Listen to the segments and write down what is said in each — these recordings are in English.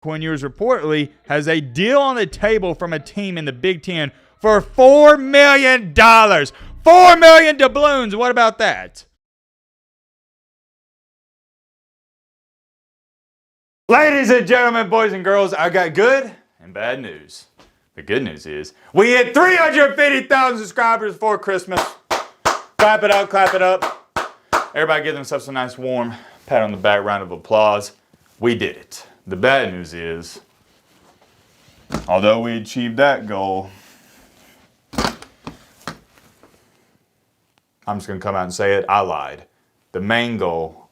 Quin Ewers reportedly has a deal on the table from a team in the Big Ten for $4 million. $4 million doubloons. What about that? Ladies and gentlemen, boys and girls, I got good and bad news. The good news is we hit 350,000 subscribers before Christmas. Clap it up, clap it up. Everybody give themselves a nice warm pat on the back, round of applause. We did it. The bad news is, although we achieved that goal, I'm just going to come out and say it, I lied. The main goal,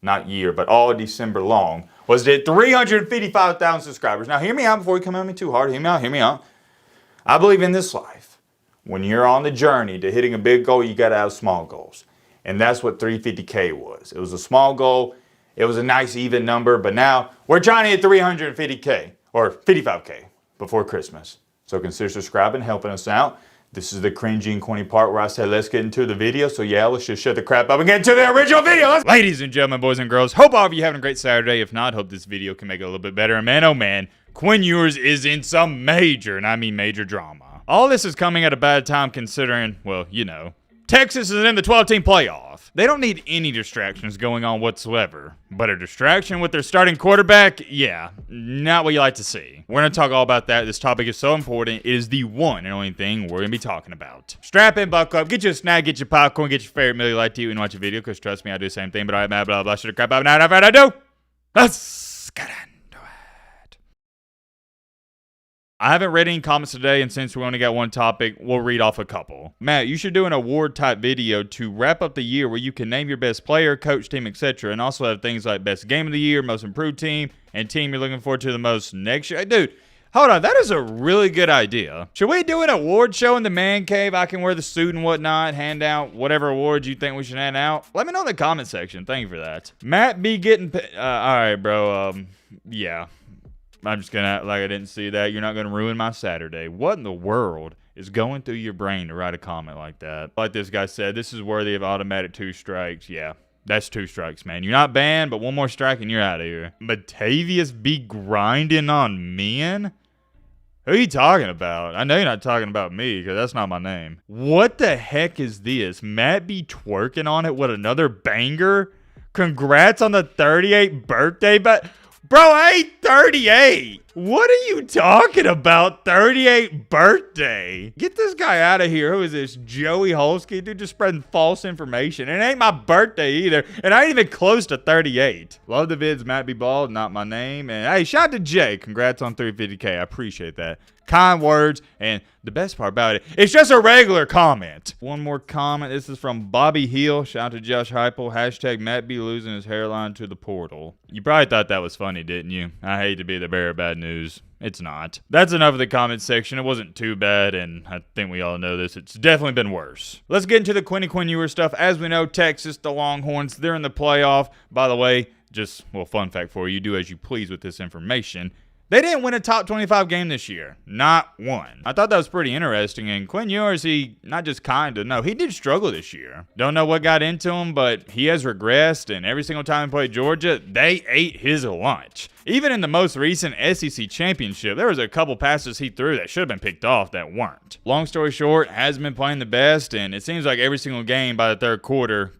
not December long, was to hit 355,000 subscribers. Now hear me out before you come at me too hard. Hear me out. I believe in this life, when you're on the journey to hitting a big goal, you got to have small goals. And that's what 350K was. It was a small goal. It was a nice even number, but now we're trying to hit 350K or 55K before Christmas. So consider subscribing, helping us out. This is the cringy and corny part where I said, let's get into the video. So yeah, let's just shut the crap up and get into the original video. Ladies and gentlemen, boys and girls, hope all of you having a great Saturday. If not, hope this video can make it a little bit better. And man, oh man, Quin Ewers is in some major, and I mean major drama. All this is coming at a bad time considering, well, you know, Texas is in the 12-team playoff. They don't need any distractions going on whatsoever. But a distraction with their starting quarterback? Yeah, not what you like to see. We're going to talk all about that. This topic is so important. It is the one and only thing we're going to be talking about. Strap in, buckle up, get you a snack, get your popcorn, get your favorite meal you like to eat and watch a video. Because trust me, I do the same thing. But all right, blah, blah, blah, shit, crap, now, not I do. Let's get into it. I haven't read any comments today, and since we only got one topic, we'll read off a couple. Matt, you should do an award-type video to wrap up the year where you can name your best player, coach, team, etc., and also have things like best game of the year, most improved team, and team you're looking forward to the most next year. Dude, hold on. That is a really good idea. Should we do an award show in the man cave? I can wear the suit and whatnot, hand out whatever awards you think we should hand out. Let me know in the comment section. Thank you for that. Matt be getting... all right, bro. Yeah. I'm just going to act like I didn't see that. You're not going to ruin my Saturday. What in the world is going through your brain to write a comment like that? Like this guy said, this is worthy of automatic 2 strikes. Yeah, that's 2 strikes, man. You're not banned, but one more strike and you're out of here. Matavius be grinding on men? Who are you talking about? I know you're not talking about me because that's not my name. What the heck is this? Matt be twerking on it with another banger? Congrats on the 38th birthday, but... Bro, I ain't 38. What are you talking about? 38th birthday. Get this guy out of here. Who is this? Joey Holsky? Dude, just spreading false information. It ain't my birthday either. And I ain't even close to 38. Love the vids. Matt be bald, not my name. And hey, shout out to Jay. Congrats on 350K. I appreciate that. Kind words, and the best part about it, it's just a regular comment. One more comment. This is from Bobby Hill. Shout out to Josh Heupel. Hashtag Matt B losing his hairline to the portal. You probably thought that was funny, didn't you? I hate to be the bearer of bad news. It's not. That's enough of the comment section. It wasn't too bad, and I think we all know this. It's definitely been worse. Let's get into the Quin Ewers stuff. As we know, Texas, the Longhorns, they're in the playoff. By the way, just, well, fun fact for you, do as you please with this information. They didn't win a top 25 game this year. Not one. I thought that was pretty interesting. And Quin Ewers, he not just he did struggle this year. Don't know what got into him, but he has regressed. And every single time he played Georgia, they ate his lunch. Even in the most recent SEC championship, there was a couple passes he threw that should have been picked off that weren't. Long story short, hasn't been playing the best. And it seems like every single game by the third quarter,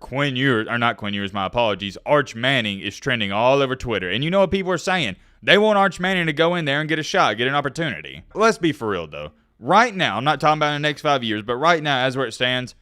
Arch Manning is trending all over Twitter. And you know what people are saying? They want Arch Manning to go in there and get a shot, get an opportunity. Let's be for real, though. Right now, I'm not talking about in the next 5 years, but right now, as where it stands,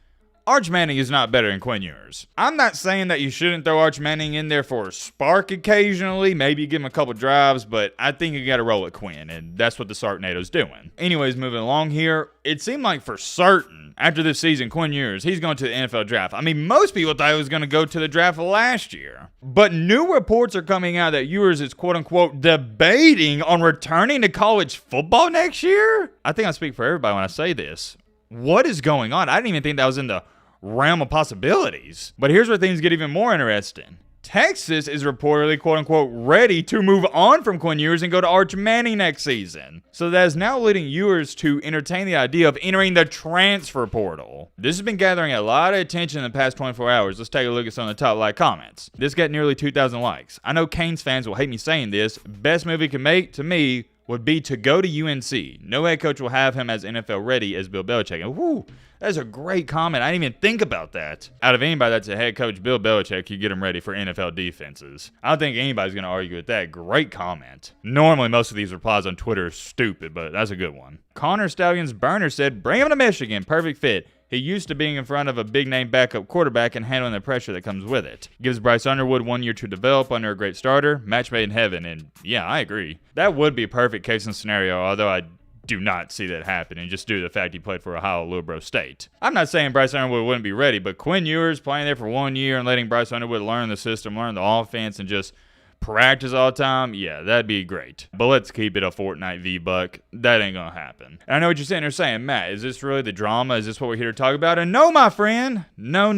Arch Manning is not better than Quin Ewers. I'm not saying that you shouldn't throw Arch Manning in there for a spark occasionally, maybe give him a couple drives, but I think you got to roll with Quinn, and that's what the Sartnado's doing. Anyways, moving along here, it seemed like for certain, after this season, Quin Ewers, he's going to the NFL draft. I mean, most people thought he was going to go to the draft last year. But new reports are coming out that Ewers is, quote-unquote, debating on returning to college football next year? I think I speak for everybody when I say this. What is going on? I didn't even think that was in the realm of possibilities. But here's where things get even more interesting. Texas is reportedly, quote-unquote, ready to move on from Quin Ewers and go to Arch Manning next season. So that is now leading Ewers to entertain the idea of entering the transfer portal. This has been gathering a lot of attention in the past 24 hours. Let's take a look at some of the top like comments. This got nearly 2,000 likes. I know Canes fans will hate me saying this. Best move he can make, to me, would be to go to UNC. No head coach will have him as NFL ready as Bill Belichick. And whoo, that's a great comment. I didn't even think about that. Out of anybody that's a head coach, Bill Belichick, you get him ready for NFL defenses. I don't think anybody's going to argue with that. Great comment. Normally, most of these replies on Twitter are stupid, but that's a good one. Connor Stallions Burner said, bring him to Michigan. Perfect fit. He used to being in front of a big-name backup quarterback and handling the pressure that comes with it. Gives Bryce Underwood 1 year to develop under a great starter. Match made in heaven, and yeah, I agree. That would be a perfect case and scenario, although I do not see that happening just due to the fact he played for Ohio Lubro State. I'm not saying Bryce Underwood wouldn't be ready, but Quin Ewers playing there for 1 year and letting Bryce Underwood learn the system, learn the offense, and just practice all the time, yeah, that'd be great. But let's keep it a Fortnite V-Buck. That ain't gonna happen. And I know what you're sitting there saying, Matt, is this really the drama? Is this what we're here to talk about? And no, my friend. No.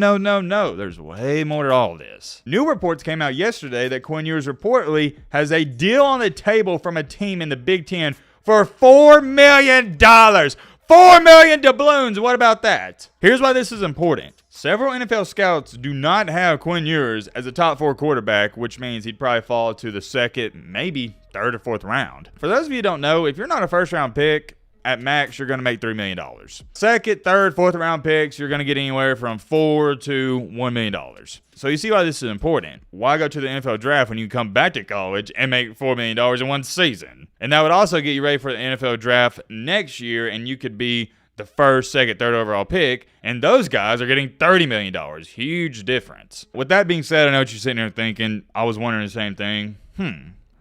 There's way more to all this. New reports came out yesterday that Quin Ewers reportedly has a deal on the table from a team in the Big Ten for $4 million. $4 million doubloons. What about that? Here's why this is important. Several NFL scouts do not have Quin Ewers as a top 4 quarterback, which means he'd probably fall to the second, maybe third or fourth round. For those of you who don't know, if you're not a first round pick, at max, you're going to make $3 million. Second, third, fourth round picks, you're going to get anywhere from $4 to $1 million. So you see why this is important. Why go to the NFL draft when you can come back to college and make $4 million in one season? And that would also get you ready for the NFL draft next year, and you could be the first, second, third overall pick, and those guys are getting $30 million. Huge difference. With that being said, I know what you're sitting there thinking. I was wondering the same thing.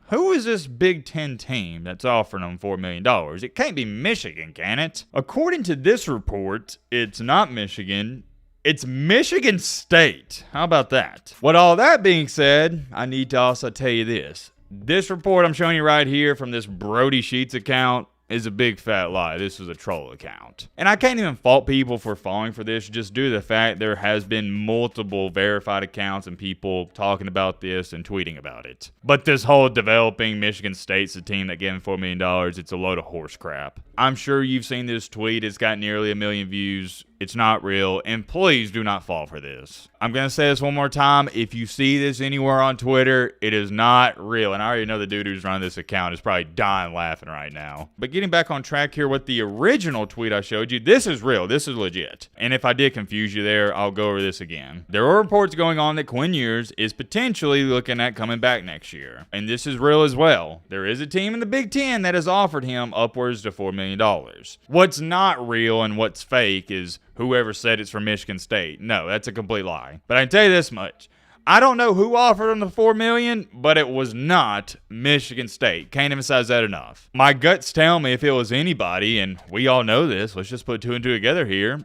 Who is this Big Ten team that's offering them $4 million? It can't be Michigan, can it? According to this report, it's not Michigan. It's Michigan State. How about that? With all that being said, I need to also tell you this. This report I'm showing you right here from this Brody Sheets account is a big fat lie. This was a troll account. And I can't even fault people for falling for this just due to the fact there has been multiple verified accounts and people talking about this and tweeting about it. But this whole developing Michigan State's a team that gave him $4 million, it's a load of horse crap. I'm sure you've seen this tweet. It's got nearly 1 million views. It's not real, and please do not fall for this. I'm going to say this one more time. If you see this anywhere on Twitter, it is not real. And I already know the dude who's running this account is probably dying laughing right now. But getting back on track here with the original tweet I showed you, this is real. This is legit. And if I did confuse you there, I'll go over this again. There are reports going on that Quin Ewers is potentially looking at coming back next year. And this is real as well. There is a team in the Big Ten that has offered him upwards to $4 million. What's not real and what's fake is whoever said it's from Michigan State. No, that's a complete lie. But I can tell you this much. I don't know who offered him the $4 million, but it was not Michigan State. Can't emphasize that enough. My guts tell me if it was anybody, and we all know this, let's just put 2 and 2 together here.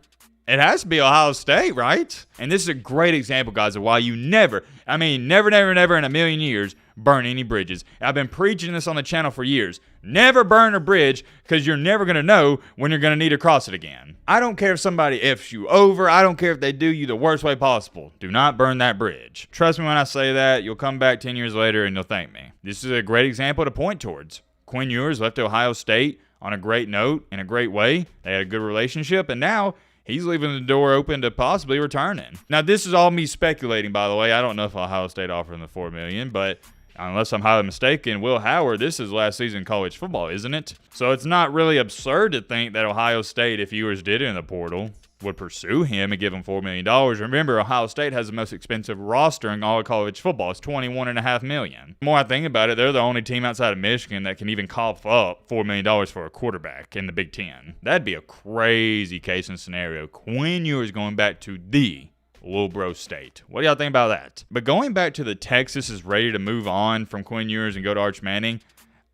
It has to be Ohio State, right? And this is a great example, guys, of why you never in a million years, burn any bridges. I've been preaching this on the channel for years. Never burn a bridge because you're never going to know when you're going to need to cross it again. I don't care if somebody F's you over. I don't care if they do you the worst way possible. Do not burn that bridge. Trust me when I say that. You'll come back 10 years later and you'll thank me. This is a great example to point towards. Quin Ewers left Ohio State on a great note, in a great way. They had a good relationship, and now he's leaving the door open to possibly returning. Now, this is all me speculating, by the way. I don't know if Ohio State offered him the $4 million, but unless I'm highly mistaken, Will Howard, this is last season in college football, isn't it? So it's not really absurd to think that Ohio State, if Ewers did it in the portal, would pursue him and give him $4 million. Remember, Ohio State has the most expensive roster in all of college football. It's $21.5 million. The more I think about it, they're the only team outside of Michigan that can even cough up $4 million for a quarterback in the Big Ten. That'd be a crazy case and scenario. Quin Ewers going back to the Lubro State. What do y'all think about that? But going back to the Texas is ready to move on from Quin Ewers and go to Arch Manning,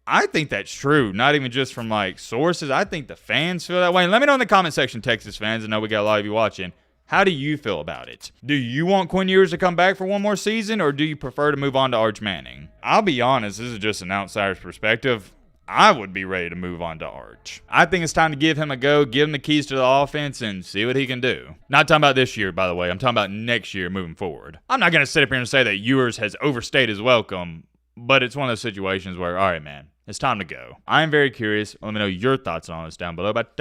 I think that's true. Not even just from sources. I think the fans feel that way. And let me know in the comment section, Texas fans. I know we got a lot of you watching. How do you feel about it? Do you want Quin Ewers to come back for one more season, or do you prefer to move on to Arch Manning? I'll be honest, this is just an outsider's perspective. I would be ready to move on to Arch. I think it's time to give him a go, give him the keys to the offense, and see what he can do. Not talking about this year, by the way. I'm talking about next year moving forward. I'm not going to sit up here and say that Ewers has overstayed his welcome, but it's one of those situations where, all right, man, it's time to go. I am very curious. Let me know your thoughts on this down below. But